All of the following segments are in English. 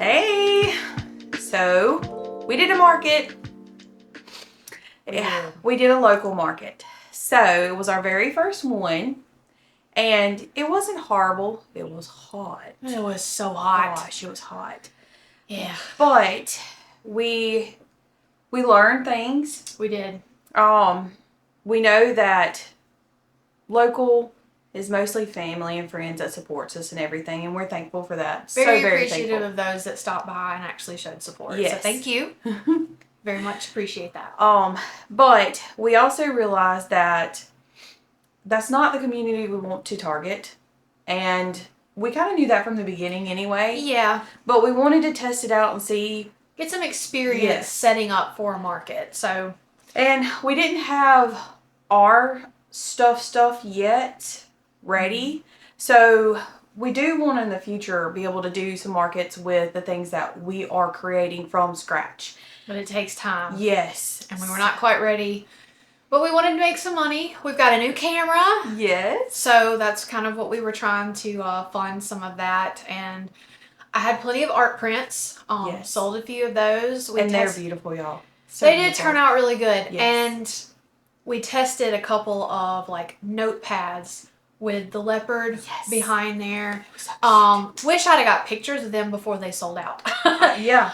Hey, so we did a market. We did a local market. So it was our very first one, and it wasn't horrible. It was hot. It was so hot. Gosh, it was hot. Yeah, But we learned things. we did. We know that local is mostly family and friends that supports us and everything, and we're thankful for that. Very very appreciative thankful. of those that stopped by and actually showed support. Yes. So thank you. Very much appreciate that. But we also realized that that's not the community we want to target, and we kind of knew that from the beginning anyway. Yeah, But we wanted to test it out and see. get some experience Yes. setting up for a market. So And we didn't have our stuff yet ready. So we do want in the future be able to do some markets with the things that we are creating from scratch. but it takes time. Yes. And we were not quite ready. But we wanted to make some money. We've got a new camera. Yes. So that's kind of what we were trying to fund some of that. And I had plenty of art prints. Yes. Sold a few of those. And they're beautiful, y'all. So They did beautiful. turn out really good. Yes. And we tested a couple of like notepads with the leopard Yes. behind there. So Wish I'd have got pictures of them before they sold out. yeah.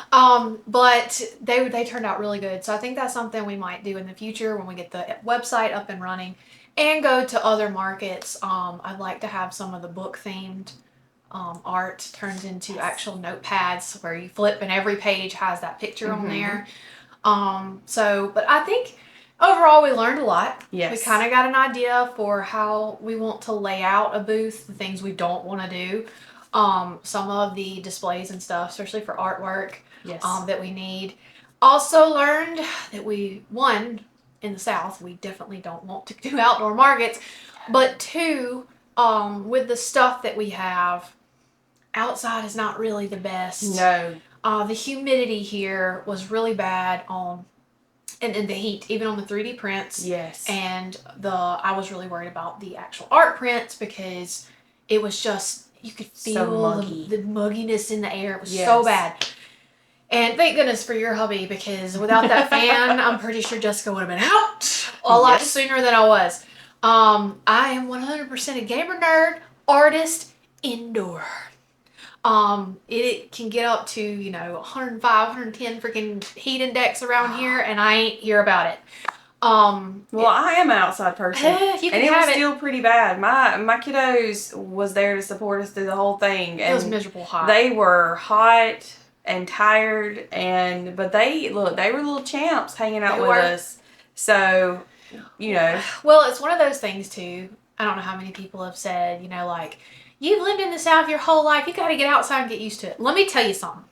But they turned out really good. So I think that's something we might do in the future when we get the website up and running and go to other markets. I'd like to have some of the book themed art turned into actual notepads where you flip and every page has that picture on there. But I think overall we learned a lot. Yes. We kind of got an idea for how we want to lay out a booth, the things we don't want to do. Some of the displays and stuff, especially for artwork, Yes. that we need. Also learned that in the South, we definitely don't want to do outdoor markets. But two, with the stuff that we have, outside is not really the best. No. The humidity here was really bad and the heat, even on the 3D prints. Yes. And I was really worried about the actual art prints because it was just, you could feel muggy. the mugginess in the air. It was Yes. so bad. And thank goodness for your hubby, because without that fan, I'm pretty sure Jessica would have been out a lot Yes. sooner than I was. I am 100% a gamer nerd, artist, indoor. It can get up to, 105, 110 freaking heat index around here, and I ain't hear about it. Well, I am an outside person, You can and it was have it. still pretty bad. My kiddos was there to support us through the whole thing, It was and miserable hot. they were hot and tired, but they were little champs hanging out They with were. us. So, Well, it's one of those things too. I don't know how many people have said, like, you've lived in the South your whole life. You got to get outside and get used to it. Let me tell you something.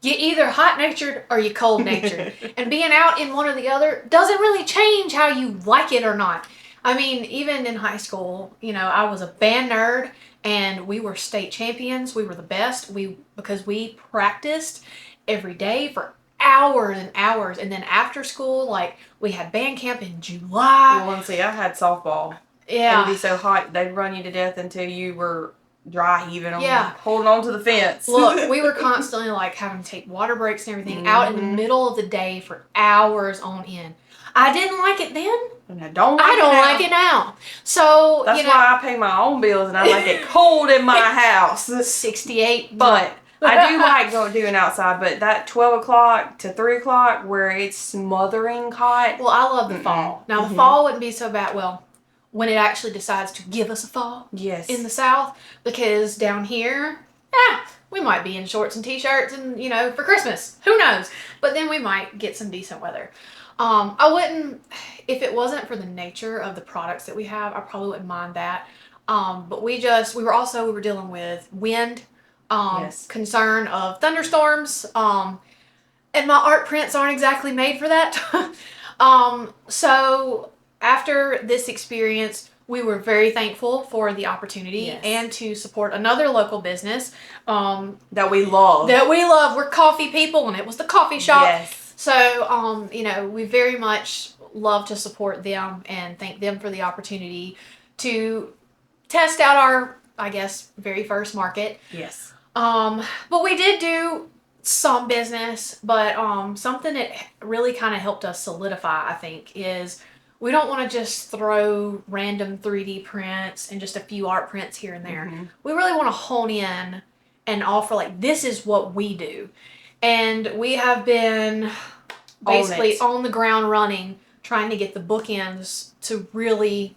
You're either hot-natured or you're cold-natured. And being out in one or the other doesn't really change how you like it or not. I mean, even in high school, I was a band nerd and we were state champions. We were the best because we practiced every day for hours and hours. And then after school, like, we had band camp in July. well, and see, I had softball. Yeah. It'd be so hot they'd run you to death until you were dry heaving on, Yeah. holding on to the fence. Look, we were constantly like having to take water breaks and everything out in the middle of the day for hours on end. I didn't like it then. and I don't like I don't it now. like it now. So, That's why I pay my own bills and I like it cold in my house. 68. But I do like doing outside, but that 12 o'clock to 3 o'clock where it's smothering hot. Well, I love the fall. Now, the fall wouldn't be so bad. Well, when it actually decides to give us a fall Yes. in the South, because down here, we might be in shorts and t-shirts and, for Christmas. Who knows? But then we might get some decent weather. I wouldn't, if it wasn't for the nature of the products that we have, I probably wouldn't mind that. But we were dealing with wind, Yes. concern of thunderstorms, and my art prints aren't exactly made for that. So after this experience, we were very thankful for the opportunity Yes. and to support another local business that we love. that we love. We're coffee people, and it was the coffee shop. Yes. So, we very much love to support them and thank them for the opportunity to test out our, I guess, very first market. Yes. But we did do some business, but something that really kind of helped us solidify, I think, is we don't want to just throw random 3D prints and just a few art prints here and there. Mhm. We really want to hone in and offer, like, this is what we do. And we have been basically on the ground running, trying to get the bookends to really,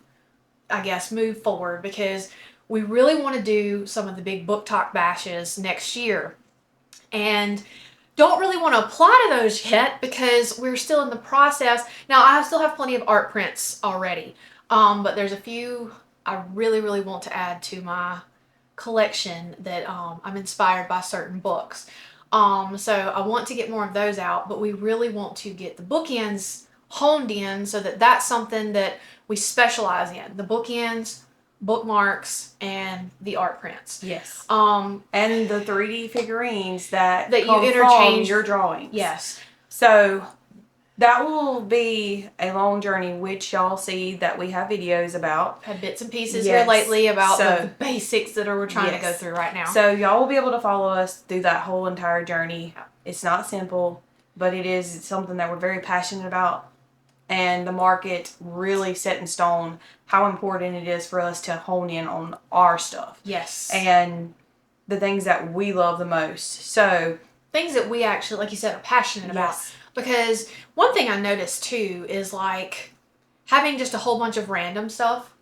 I guess, move forward, because we really want to do some of the big book talk bashes next year. And don't really want to apply to those yet because we're still in the process. Now, I still have plenty of art prints already, but there's a few I really, really want to add to my collection that I'm inspired by certain books. So I want to get more of those out, but we really want to get the bookends honed in so that that's something that we specialize in. The bookends, bookmarks, and the art prints. Yes. Um, And the 3D figurines that That you come interchange- from your drawings. yes. So that will be a long journey, which y'all see that we have videos about. Had bits and pieces Yes. here lately about So- the basics that we're trying to go Yes. through right now. So y'all will be able to follow us through that whole entire journey. It's not simple, but it is something that we're very passionate about. And the market really set in stone how important it is for us to hone in on our stuff yes. and the things that we love the most. So, Things that we actually, like you said, are passionate about. yes. Because one thing I noticed too is like having just a whole bunch of random stuff.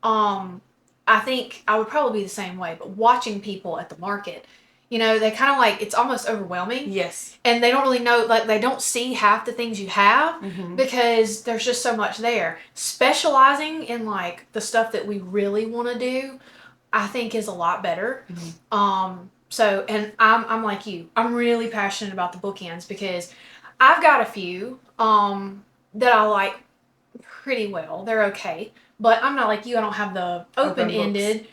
I think I would probably be the same way, but watching people at the market, you know, they kind of like, it's almost overwhelming. Yes. And they don't really know, like, they don't see half the things you have Mhm. because there's just so much there. Specializing in like the stuff that we really want to do, I think is a lot better. So, and I'm like you, I'm really passionate about the bookends because I've got a few that I like pretty well. They're okay, but I'm not like you. I don't have the open-ended.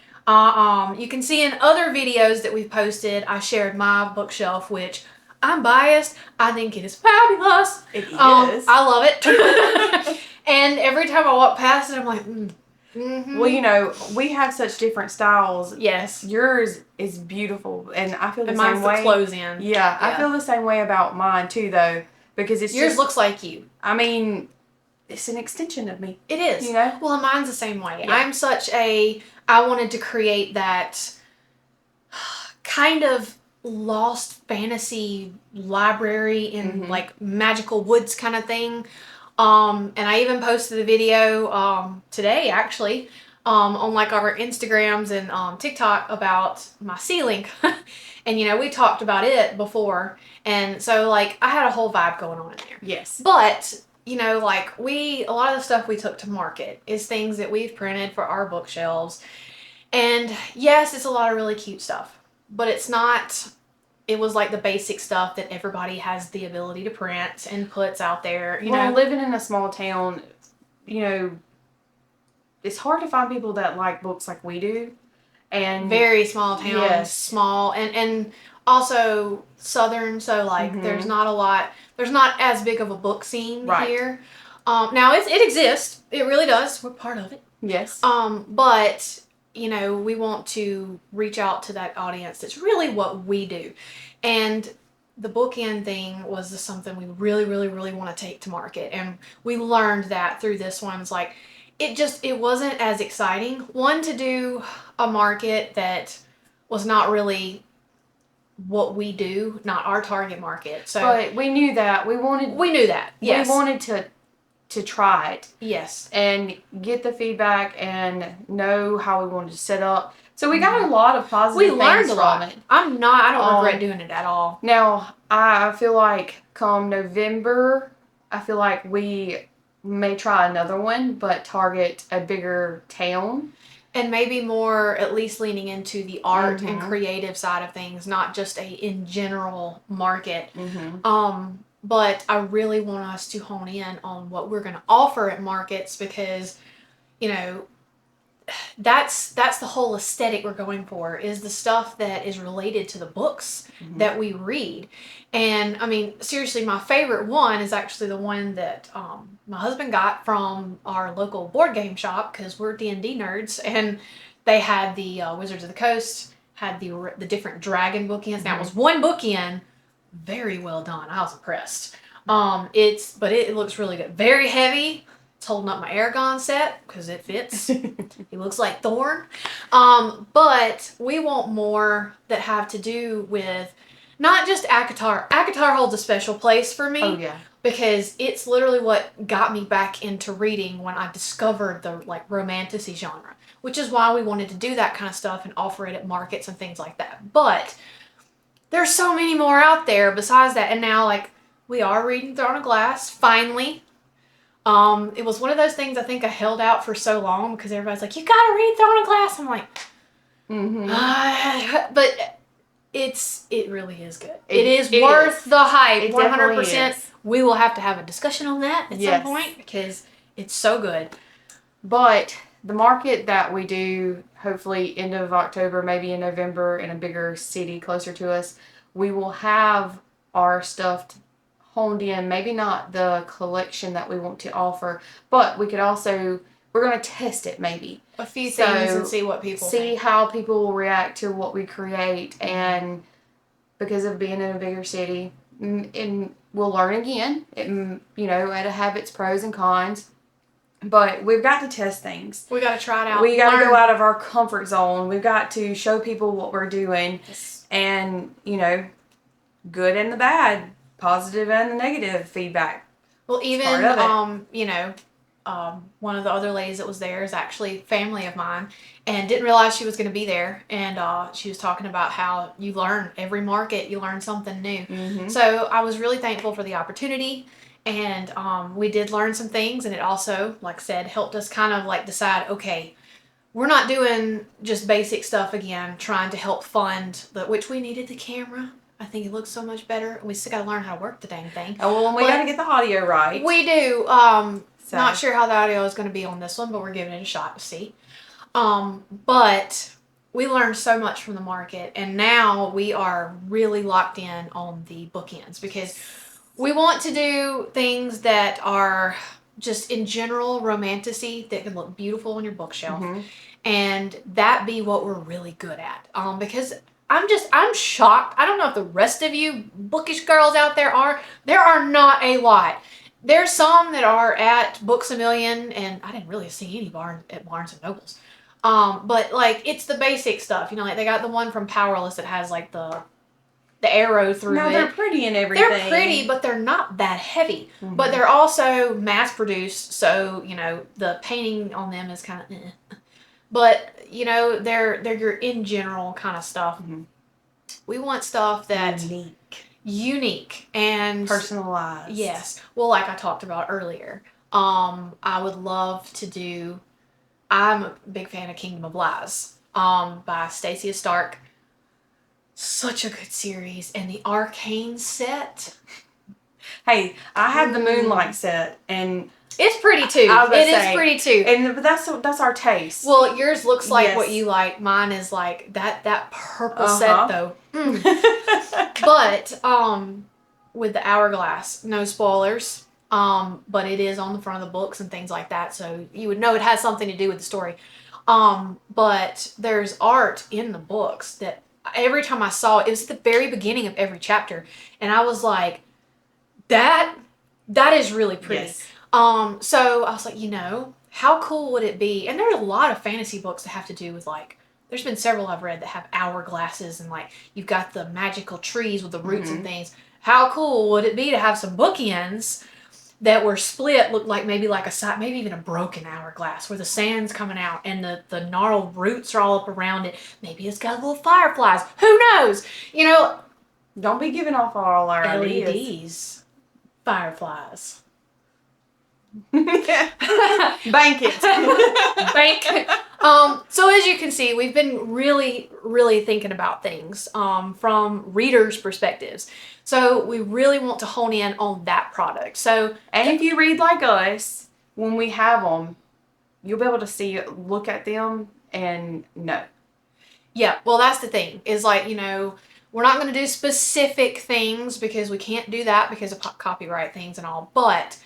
You can see in other videos that we've posted, I shared my bookshelf, which I'm biased. I think it is fabulous. It is. I love it. And every time I walk past it, I'm like, mm-hmm. Well, you know, we have such different styles. Yes. Yours is beautiful, and I feel the And same mine's way. the close-in. Yeah, I Yeah. feel the same way about mine too, though, because it's Yours just, looks like you. I mean, it's an extension of me. It is. You know? Well, mine's the same way. Yeah. I'm such a, I wanted to create that kind of lost fantasy library in Mhm. like magical woods kind of thing. And I even posted a video today actually on like our Instagrams and TikTok about my ceiling. And you know, we talked about it before. And so like I had a whole vibe going on in there. Yes. But, you know, like a lot of the stuff we took to market is things that we've printed for our bookshelves. And yes, it's a lot of really cute stuff, but it was like the basic stuff that everybody has the ability to print and puts out there, you Well, know. living in a small town, you know, it's hard to find people that like books like we do. And Very small towns, Yes. small, and also southern, so like Mhm. there's not as big of a book scene Right. here. Now it exists, it really does, we're part of it. yes. But you know, we want to reach out to that audience. That's really what we do. And the bookend thing was just something we really, really, really want to take to market. And we learned that through this one. It's like, it wasn't as exciting. One, to do a market that was not really what we do, not our target market. So But we knew that. We knew that. Yes. We wanted to try it Yes. and get the feedback and know how we wanted to set up. So we got a lot of positive We things learned a from lot. it. I don't regret doing it at all. Now, I feel like come November, I feel like we may try another one, but target a bigger town. And maybe more, at least leaning into the art and Mhm. creative side of things, not just a in general market. Mm-hmm. But I really want us to hone in on what we're going to offer at markets because, you know, that's the whole aesthetic we're going for, is the stuff that is related to the books Mhm. that we read. And I mean, seriously, my favorite one is actually the one that my husband got from our local board game shop, because we're D&D nerds, and they had the Wizards of the Coast, had the different dragon bookends. Now it was one bookend, very well done. I was impressed. But it looks really good. Very heavy. It's holding up my Aragon set because it fits. He looks like Thorn. But we want more that have to do with not just ACOTAR. ACOTAR holds a special place for me. Oh yeah. Because it's literally what got me back into reading when I discovered the like romantasy genre, which is why we wanted to do that kind of stuff and offer it at markets and things like that. But there's so many more out there besides that, and now like we are reading Throne of Glass finally. It was one of those things I think I held out for so long because everybody's like, "You gotta read Throne of Glass." I'm like, but it really is good. It is worth the hype. 100%. We will have to have a discussion on that at some point because it's so good. But the market that we do, hopefully end of October, maybe in November, in a bigger city closer to us, we will have our stuff honed in. Maybe not the collection that we want to offer, but we could also, we're going to test it maybe. A few things and see what people think. How people will react to what we create. And because of being in a bigger city, and we'll learn again. It'll have its pros and cons. But we've got to test things. We got to try it out. We got to go out of our comfort zone. We've got to show people what we're doing. Yes. And, good and the bad, positive and the negative feedback. Well, even, one of the other ladies that was there is actually family of mine and didn't realize she was going to be there. And she was talking about how you learn every market, you learn something new. Mm-hmm. So I was really thankful for the opportunity. And we did learn some things. And it also, like I said, helped us kind of like decide, okay, we're not doing just basic stuff again, trying to help fund, which we needed the camera. I think it looks so much better. We still got to learn how to work the dang thing. Oh, well, and we got to get the audio right. We do. Not sure how the audio is going to be on this one, but we're giving it a shot to see. But we learned so much from the market, and now we are really locked in on the bookends because we want to do things that are just in general romantasy that can look beautiful on your bookshelf, and that be what we're really good at. Because I'm shocked. I don't know if the rest of you bookish girls out there are. There are not a lot. There's some that are at Books A Million, and I didn't really see any at Barnes and Nobles. But like it's the basic stuff, like they got the one from Powerless that has like the arrow through it. No, they're pretty and everything. They're pretty, but they're not that heavy. But they're also mass produced, so the painting on them is kind of. But they're your in general kind of stuff. We want stuff that's unique and personalized. Yes. Well, like I talked about earlier, I would love to do. I'm a big fan of Kingdom of Lies, by Stacia Stark. Such a good series, and the Arcane set. Hey, I had the Moonlight set, and it's pretty too. It is pretty too. But that's our taste. Well, yours looks like what you like. Mine is like that purple set though. But with the Hourglass, no spoilers. But it is on the front of the books and things like that, so you would know it has something to do with the story. But there's art in the books that every time I saw it, it was at the very beginning of every chapter, and I was like, that is really pretty. Yes. So I was like, how cool would it be? And there's a lot of fantasy books that have to do with like, there's been several I've read that have hourglasses and like you've got the magical trees with the roots and things. How cool would it be to have some bookends that were split, looked like maybe like a side, maybe even a broken hourglass where the sand's coming out and the gnarled roots are all up around it. Maybe it's got little fireflies. Who knows? Don't be giving off all our LEDs. ideas. Fireflies. Bank it. Bank. So as you can see, we've been really, really thinking about things from readers' perspectives. So we really want to hone in on that product. So, and if you read like us, when we have them, you'll be able to look at them and know. Yeah, well, that's the thing. Is like, we're not going to do specific things because we can't do that because of copyright things and all. But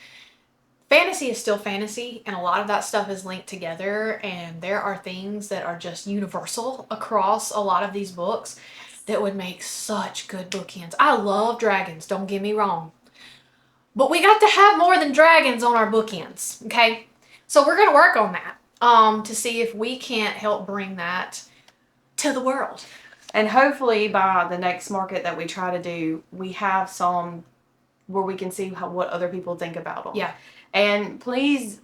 fantasy is still fantasy, and a lot of that stuff is linked together. And there are things that are just universal across a lot of these books that would make such good bookends. I love dragons, don't get me wrong. But we got to have more than dragons on our bookends, okay? So we're going to work on that to see if we can't help bring that to the world. And hopefully by the next market that we try to do, we have some where we can see what other people think about them. Yeah. And please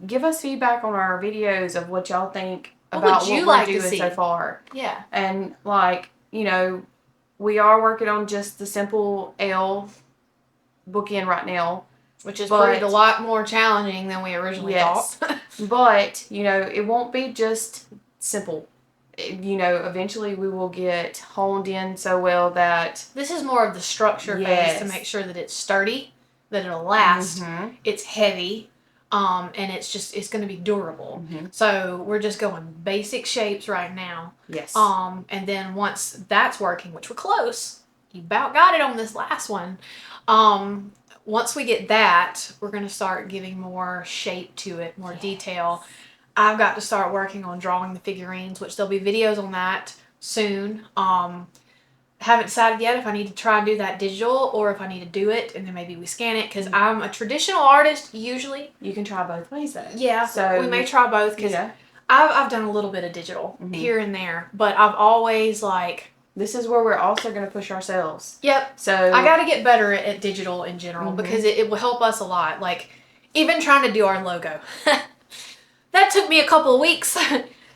give us feedback on our videos of what y'all think What about would you what like we're to doing see? so far. Yeah. And like, we are working on just the simple L bookend right now. Which is But- proved a lot more challenging than we originally Yes. thought. But, it won't be just simple. Eventually we will get honed in so well that This is more of the structure phase Yes. to make sure that it's sturdy, that it'll last, Mhm. it's heavy, and it's going to be durable. Mhm. So we're just going basic shapes right now. Yes. And then once that's working, which we're close, you about got it on this last one. Once we get that, we're going to start giving more shape to it, more detail. I've got to start working on drawing the figurines, which there'll be videos on that soon. Haven't decided yet if I need to try and do that digital or if I need to do it and then maybe we scan it because I'm a traditional artist usually. You can try both ways though. Yeah, So we may try both because I've done a little bit of digital here and there, but I've always this is where we're also going to push ourselves. Yep. So I got to get better at digital in general because it will help us a lot. Like even trying to do our logo. That took me a couple of weeks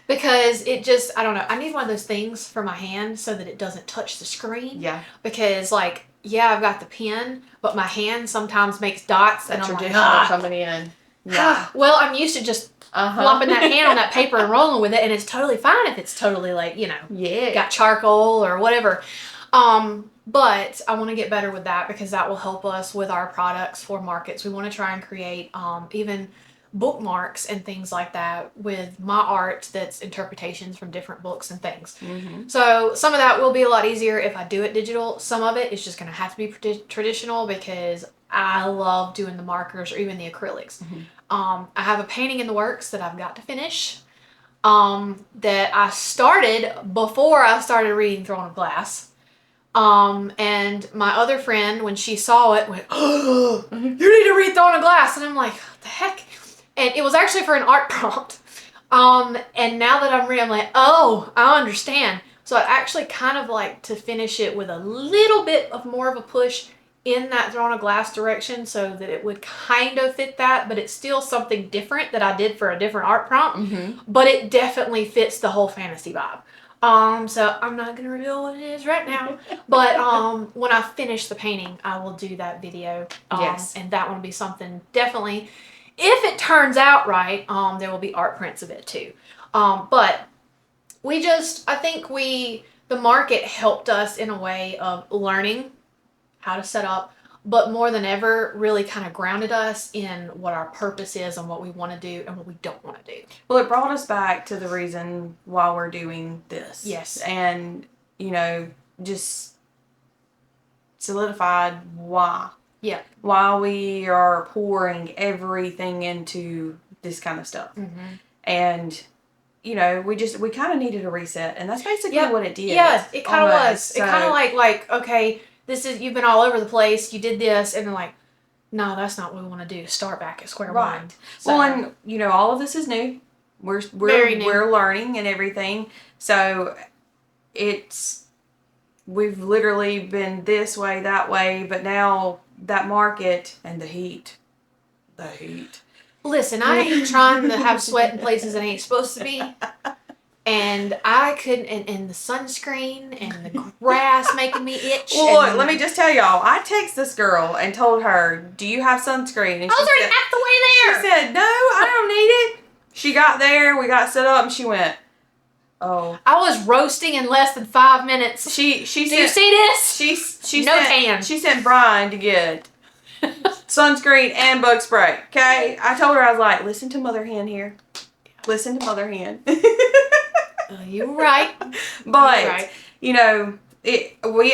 because I don't know. I need one of those things for my hand so that it doesn't touch the screen. Yeah. Because I've got the pen, but my hand sometimes makes dots and I'm Traditional like, coming in. Yeah. Well, I'm used to just flopping that hand on that paper and rolling with it, and it's totally fine if it's totally Yeah. got charcoal or whatever. But I want to get better with that because that will help us with our products for markets. We want to try and create even bookmarks and things like that with my art that's interpretations from different books and things. Mm-hmm. So some of that will be a lot easier if I do it digital. Some of it is just going to have to be traditional because I love doing the markers or even the acrylics. Mm-hmm. I have a painting in the works that I've got to finish that I started before I started reading Throne of Glass. And my other friend, when she saw it, went, "Oh, you need to read Throne of Glass." And I'm like, what the heck? And it was actually for an art prompt. And now that I'm reading, I'm like, oh, I understand. So I'd actually kind of like to finish it with a little bit of more of a push in that Throne of Glass direction so that it would kind of fit that, but it's still something different that I did for a different art prompt. Mm-hmm. But it definitely fits the whole fantasy vibe. So I'm not gonna reveal what it is right now, but when I finish the painting, I will do that video. Yes. And that one will be something definitely. If it turns out right, there will be art prints of it too. But I think the market helped us in a way of learning how to set up, but more than ever, really kind of grounded us in what our purpose is and what we want to do and what we don't want to do. Well, it brought us back to the reason why we're doing this. Yes. And, just solidified why. Yeah. Why we are pouring everything into this kind of stuff. Mm-hmm. And, we kind of needed a reset. And that's basically what it did. Yeah, it kind of was. So, It kind of like, okay, you've been all over the place, you did this, and then like, no, that's not what we want to do. Start back at square Right. one. So, Well, and, all of this is new. Very new. We're learning and everything. So we've literally been this way, that way, but now that market and the heat. listen, I ain't trying to have sweat in places it ain't supposed to be. And I couldn't, and the sunscreen and the grass making me itch. Well, and let me just tell y'all, I texted this girl and told her, "Do you have sunscreen?" And I was already half the way she there. said, "No, I don't need it." She got there, we got set up, and she went, "Oh." I was roasting in less than 5 minutes. She Do you see this? She No sent, tan. She sent Brian to get sunscreen and bug spray. Okay, I told her, I was like, "Listen to Mother Hen here. Listen to Mother Hen." You're right. But You're right.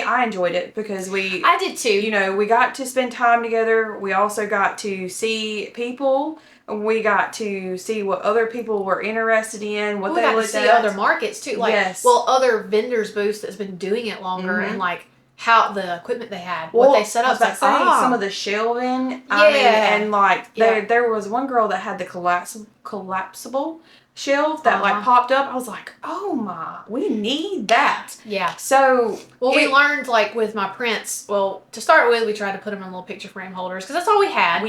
I enjoyed it because we. I did too. We got to spend time together. We also got to see people. We got to see what other people were interested in, what we they got to looked see at. other markets too, like Yes. other vendors booths that's been doing it longer, and like how the equipment they had, Well, what they set up. I was about to say, some of the shelving. I mean, and like there was one girl that had the collapsible shelf that like popped up. I was like, oh my, we need that. Yeah. So we learned like with my prints. Well, to start with, we tried to put them in little picture frame holders because that's all we had.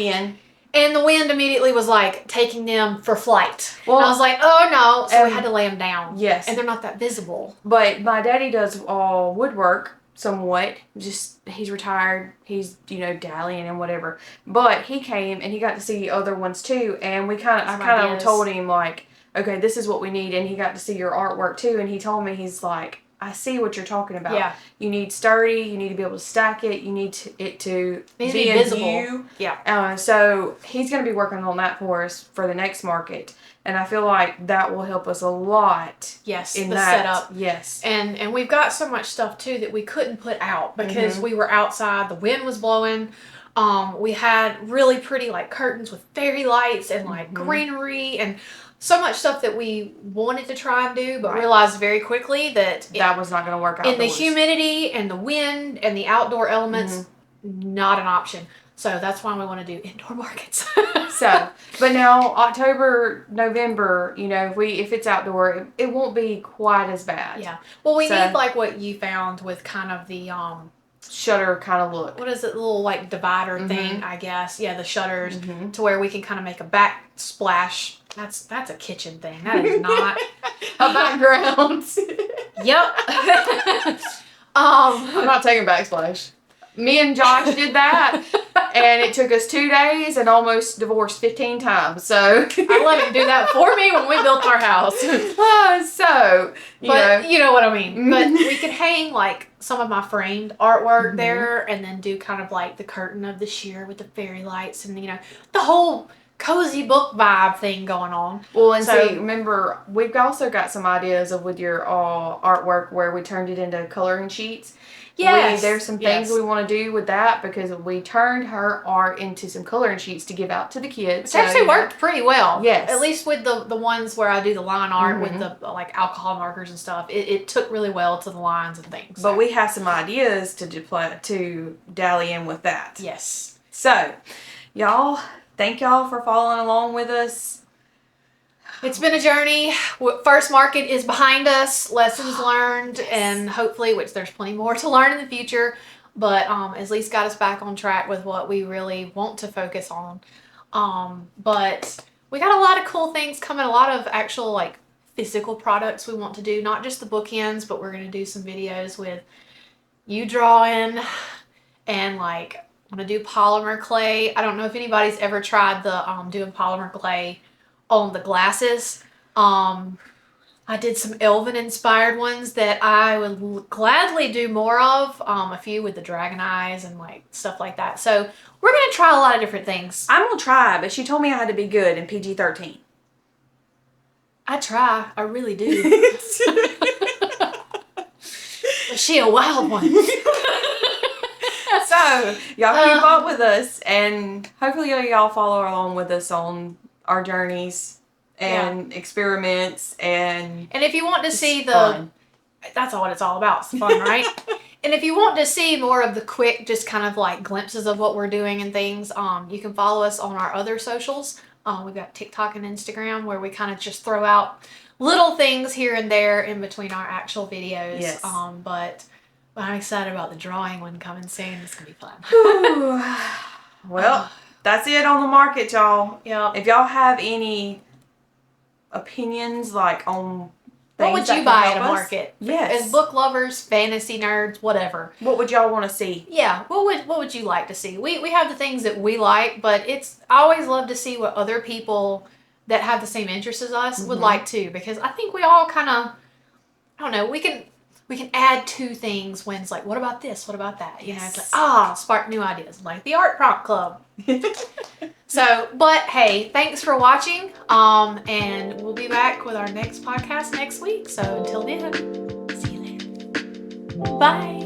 And the wind immediately was like taking them for flight. Well, and I was like, oh no. So we had to lay them down. Yes. And they're not that visible. But my daddy does all woodwork somewhat. Just, he's retired. He's, dallying and whatever. But he came and he got to see other ones too. And I kind of told him like, okay, this is what we need. And he got to see your artwork too. And he told me, he's like, I see what you're talking about. Yeah. You need sturdy. You need to be able to stack it. You need it to be visible. View. Yeah. So he's going to be working on that for us for the next market. And I feel like that will help us a lot. Yes, in the that setup. Yes. And we've got so much stuff too that we couldn't put out because we were outside. The wind was blowing. We had really pretty like curtains with fairy lights and like greenery and so much stuff that we wanted to try and do, but realized very quickly that was not going to work out. In the humidity and the wind and the outdoor elements, not an option. So that's why we want to do indoor markets. But now October, November, if it's outdoor, it won't be quite as bad. Yeah. Well, we need like what you found with kind of the shutter kind of look. What is it? Little like divider thing, I guess. Yeah, the shutters to where we can kind of make a backsplash. That's a kitchen thing. That is not a background. Yep. I'm not taking backsplash. Me and Josh did that, and it took us 2 days and almost divorced 15 times. So I let him do that for me when we built our house. You know what I mean. But we could hang like some of my framed artwork there, and then do kind of like the curtain of the sheer with the fairy lights, and the whole cozy book vibe thing going on. Well, and so remember, we've also got some ideas of with your artwork where we turned it into coloring sheets. Yes. There's some things we want to do with that because we turned her art into some coloring sheets to give out to the kids. It actually worked pretty well. Yes. At least with the ones where I do the line art with the like alcohol markers and stuff. It took really well to the lines and things. But we have some ideas to dally in with that. Yes. So, y'all, thank y'all for following along with us. It's been a journey. First market is behind us. Lessons learned, and hopefully, which there's plenty more to learn in the future, but at least got us back on track with what we really want to focus on. But we got a lot of cool things coming, a lot of actual like physical products we want to do, not just the bookends, but we're going to do some videos with you drawing and like I'm going to do polymer clay. I don't know if anybody's ever tried the doing polymer clay on the glasses. I did some Elven inspired ones that I would gladly do more of. A few with the dragon eyes and like stuff like that. So we're going to try a lot of different things. I'm going to try, but she told me I had to be good in PG-13. I try. I really do. But she a wild one. So y'all keep up with us, and hopefully y'all follow along with us on our journeys and experiments and if you want to see that's all what it's all about. It's fun, right? And if you want to see more of the quick, just kind of like glimpses of what we're doing and things, you can follow us on our other socials. We've got TikTok and Instagram where we kind of just throw out little things here and there in between our actual videos. Yes. But I'm excited about the drawing one coming soon. It's gonna be fun. Well, that's it on the market, y'all. Yeah. If y'all have any opinions, like on what would you buy at a market? Yes. As book lovers, fantasy nerds, whatever. What would y'all want to see? Yeah. What would you like to see? We have the things that we like, but I always love to see what other people that have the same interests as us would like too, because I think we all kind of, I don't know, we can add two things when it's like, what about this? What about that? You know, it's like, spark new ideas, like the Art Prompt Club. So, but hey, thanks for watching. And we'll be back with our next podcast next week. So until then, see you then. Bye.